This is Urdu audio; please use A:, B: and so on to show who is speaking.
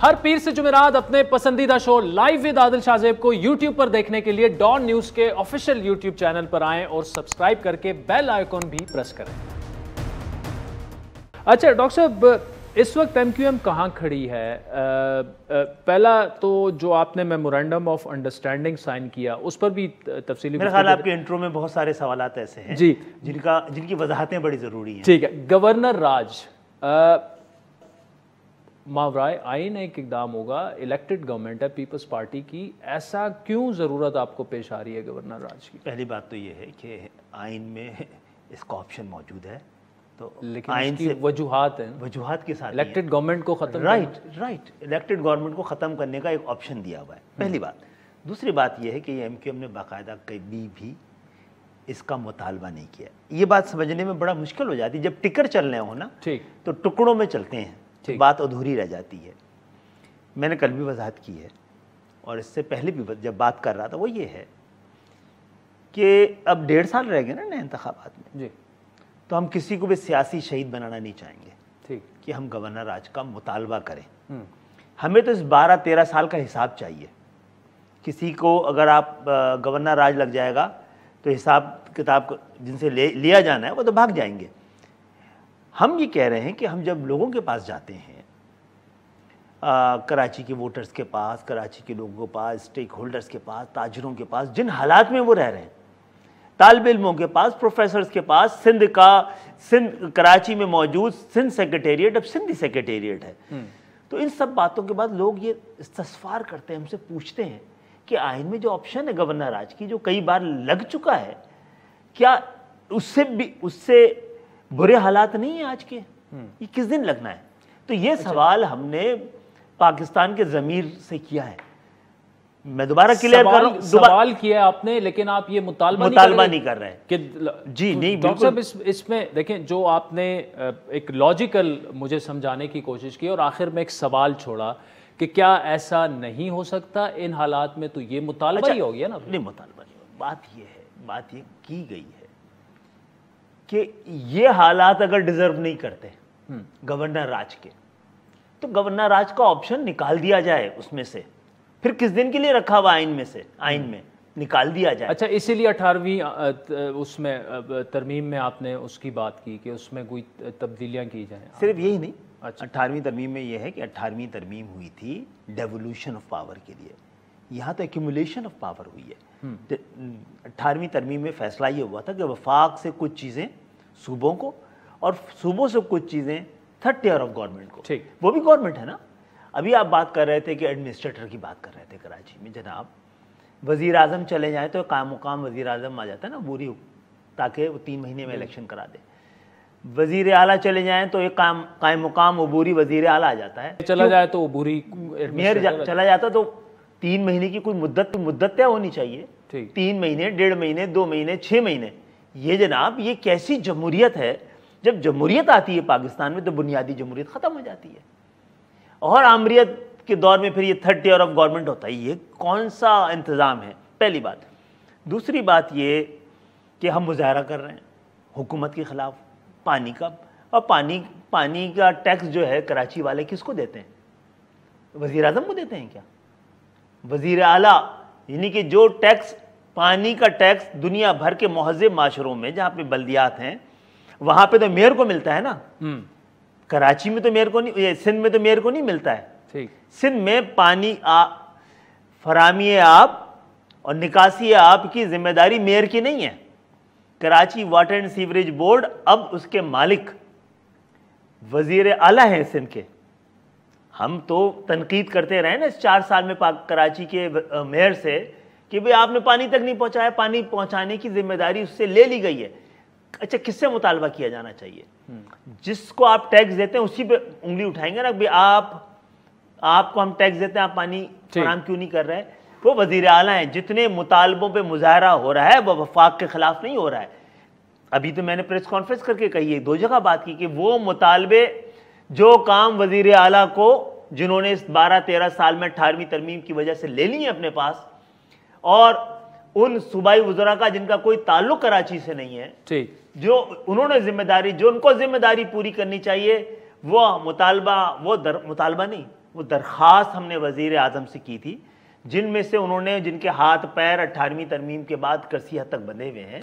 A: ہر پیر سے جمعرات اپنے پسندیدہ شو لائیو ود عادل شاہ زیب کو یوٹیوب پر دیکھنے کے لیے ڈان نیوز کے آفیشیل یوٹیوب چینل پر آئیں اور سبسکرائب کر کے بیل آئیکن بھی پریس کریں۔ اچھا ڈاکٹر صاحب، اس وقت ایم کیو ایم کہاں کھڑی ہے؟ پہلا تو جو آپ نے میمورینڈم آف انڈرسٹینڈنگ سائن کیا اس پر بھی تفصیلی
B: میرے خیال آپ کے انٹرو میں بہت سارے سوالات ایسے ہیں
A: جی
B: جن کی وضاحتیں بڑی ضروری ہیں۔
A: ٹھیک ہے، گورنر راج ماورائے آئین ایک اقدام ہوگا، الیکٹڈ گورنمنٹ ہے پیپلز پارٹی کی، ایسا کیوں ضرورت آپ کو پیش آ رہی ہے گورنر راج کی؟
B: پہلی بات تو یہ ہے کہ آئین میں اس کا آپشن موجود ہے، تو
A: لیکن اس کی وجوہات ہیں،
B: وجوہات کے ساتھ
A: الیکٹڈ گورنمنٹ کو ختم
B: رائٹ الیکٹڈ گورنمنٹ کو ختم کرنے کا ایک آپشن دیا ہوا ہے، پہلی بات۔ دوسری بات یہ ہے کہ ایم کیو ایم نے باقاعدہ کبھی بھی اس کا مطالبہ نہیں کیا۔ یہ بات سمجھنے میں بڑا مشکل ہو جاتی ہے، جب ٹکر چلنے ہو نا تو ٹکڑوں میں چلتے ہیں، بات ادھوری رہ جاتی ہے۔ میں نے کل بھی وضاحت کی ہے اور اس سے پہلے بھی جب بات کر رہا تھا، وہ یہ ہے کہ اب 1.5 سال رہ گئے نا نئے انتخابات میں، تو ہم کسی کو بھی سیاسی شہید بنانا نہیں چاہیں گے کہ ہم گورنر راج کا مطالبہ کریں۔ ہمیں تو اس 12-13 سال کا حساب چاہیے۔ کسی کو اگر آپ گورنر راج لگ جائے گا تو حساب کتاب جن سے لیا جانا ہے وہ تو بھاگ جائیں گے۔ ہم یہ کہہ رہے ہیں کہ ہم جب لوگوں کے پاس جاتے ہیں، کراچی کے ووٹرز کے پاس، کراچی کے لوگوں کے پاس، اسٹیک ہولڈرز کے پاس، تاجروں کے پاس، جن حالات میں وہ رہ رہے ہیں، طالب علموں کے پاس، پروفیسرز کے پاس، سندھ کراچی میں موجود سندھ سیکریٹریٹ اب سندھی سیکریٹریٹ ہے، تو ان سب باتوں کے بعد لوگ یہ استفسار کرتے ہیں، ہم سے پوچھتے ہیں کہ آئین میں جو آپشن ہے گورنر راج کی جو کئی بار لگ چکا ہے، کیا اس سے برے حالات نہیں ہیں آج کے؟ یہ کس دن لگنا ہے؟ تو یہ سوال ہم نے پاکستان کے ضمیر سے کیا ہے۔ میں دوبارہ کلیئر کر رہا ہوں،
A: سوال کیا ہے آپ نے، لیکن آپ یہ مطالبہ
B: نہیں کر رہے
A: کہ
B: جی نہیں
A: ڈاکٹر صاحب اس میں دیکھیں، جو آپ نے ایک لاجیکل مجھے سمجھانے کی کوشش کی اور آخر میں ایک سوال چھوڑا کہ کیا ایسا نہیں ہو سکتا ان حالات میں، تو یہ مطالبہ ہی ہو گیا نا؟
B: نہیں، مطالبہ نہیں، بات یہ کی گئی ہے کہ یہ حالات اگر ڈیزرو نہیں کرتے گورنر راج کے تو گورنر راج کا آپشن نکال دیا جائے اس میں سے، پھر کس دن کے لیے رکھا ہوا آئین میں نکال دیا جائے۔
A: اچھا، اسی لیے 18ویں اس میں ترمیم میں آپ نے اس کی بات کی کہ اس میں کوئی تبدیلیاں کی جائیں۔ صرف
B: یہی نہیں، 18ویں ترمیم میں یہ ہے کہ 18ویں ترمیم ہوئی تھی ڈیولوشن آف پاور کے لیے، یہاں تو ایکیومولیشن آف پاور ہوئی ہے۔ 18ویں ترمیم میں فیصلہ یہ ہوا تھا کہ وفاق سے کچھ چیزیں صوبوں کو اور صوبوں سے کچھ چیزیں تھرڈ ٹیئر آف گورنمنٹ کو، وہ بھی گورنمنٹ ہے نا۔ ابھی آپ بات کر رہے تھے کہ ایڈمنسٹریٹر کی بات کر رہے تھے کراچی میں، جناب وزیر اعظم چلے جائیں تو قائم مقام وزیر اعظم آ جاتا ہے نا عبوری، تاکہ وہ 3 مہینے میں الیکشن کرا دے۔ وزیر اعلیٰ چلے جائیں تو ایک قائم مقام عبوری وزیر اعلیٰ آ جاتا ہے،
A: چلا جائے تو عبوری
B: میئر چلا جاتا، تو 3 مہینے کی کوئی مدت طے ہونی چاہیے، 3 مہینے، 1.5 مہینے، 2 مہینے، 6 مہینے۔ یہ جناب یہ کیسی جمہوریت ہے؟ جب جمہوریت آتی ہے پاکستان میں تو بنیادی جمہوریت ختم ہو جاتی ہے، اور آمریت کے دور میں پھر یہ تھرڈ ٹیئر آف گورنمنٹ ہوتا ہے۔ یہ کون سا انتظام ہے؟ پہلی بات۔ دوسری بات یہ کہ ہم مظاہرہ کر رہے ہیں حکومت کے خلاف پانی کا، اور پانی کا ٹیکس جو ہے کراچی والے کس کو دیتے ہیں؟ وزیر اعظم کو دیتے ہیں کیا؟ وزیر اعلیٰ، یعنی کہ جو ٹیکس، پانی کا ٹیکس دنیا بھر کے مہذب معاشروں میں جہاں پہ بلدیات ہیں وہاں پہ تو میئر کو ملتا ہے نا، کراچی میں تو میئر کو نہیں، سندھ میں تو میئر کو نہیں ملتا ہے۔ سندھ میں پانی فراہمی آب اور نکاسی آب کی ذمہ داری میئر کی نہیں ہے، Karachi water and sewerage board اب اس کے مالک وزیر اعلیٰ ہیں سندھ کے۔ ہم تو تنقید کرتے رہے نا اس 4 سال میں کراچی کے میئر سے کہ بھئی آپ نے پانی تک نہیں پہنچایا، پانی پہنچانے کی ذمہ داری اس سے لے لی گئی ہے۔ اچھا، کس سے مطالبہ کیا جانا چاہیے؟ جس کو آپ ٹیکس دیتے ہیں اسی پہ انگلی اٹھائیں گے نا، بھئی آپ کو ہم ٹیکس دیتے ہیں، آپ پانی فراہم کیوں نہیں کر رہے؟ وہ وزیر اعلیٰ ہیں، جتنے مطالبوں پہ مظاہرہ ہو رہا ہے وہ وفاق کے خلاف نہیں ہو رہا ہے۔ ابھی تو میں نے پریس کانفرنس کر کے کہی ہے، 2 جگہ بات کی کہ وہ مطالبے جو کام وزیر اعلیٰ کو جنہوں نے اس 12-13 سال میں 18ویں ترمیم کی وجہ سے لے لی ہیں اپنے پاس، اور ان صوبائی وزراء کا جن کا کوئی تعلق کراچی سے نہیں ہے، جو انہوں نے ذمہ داری، جو ان کو ذمہ داری پوری کرنی چاہیے، وہ مطالبہ نہیں، وہ درخواست ہم نے وزیر اعظم سے کی تھی، جن میں سے انہوں نے، جن کے ہاتھ پیر 18ویں ترمیم کے بعد کسی حد تک بندھے ہوئے ہیں،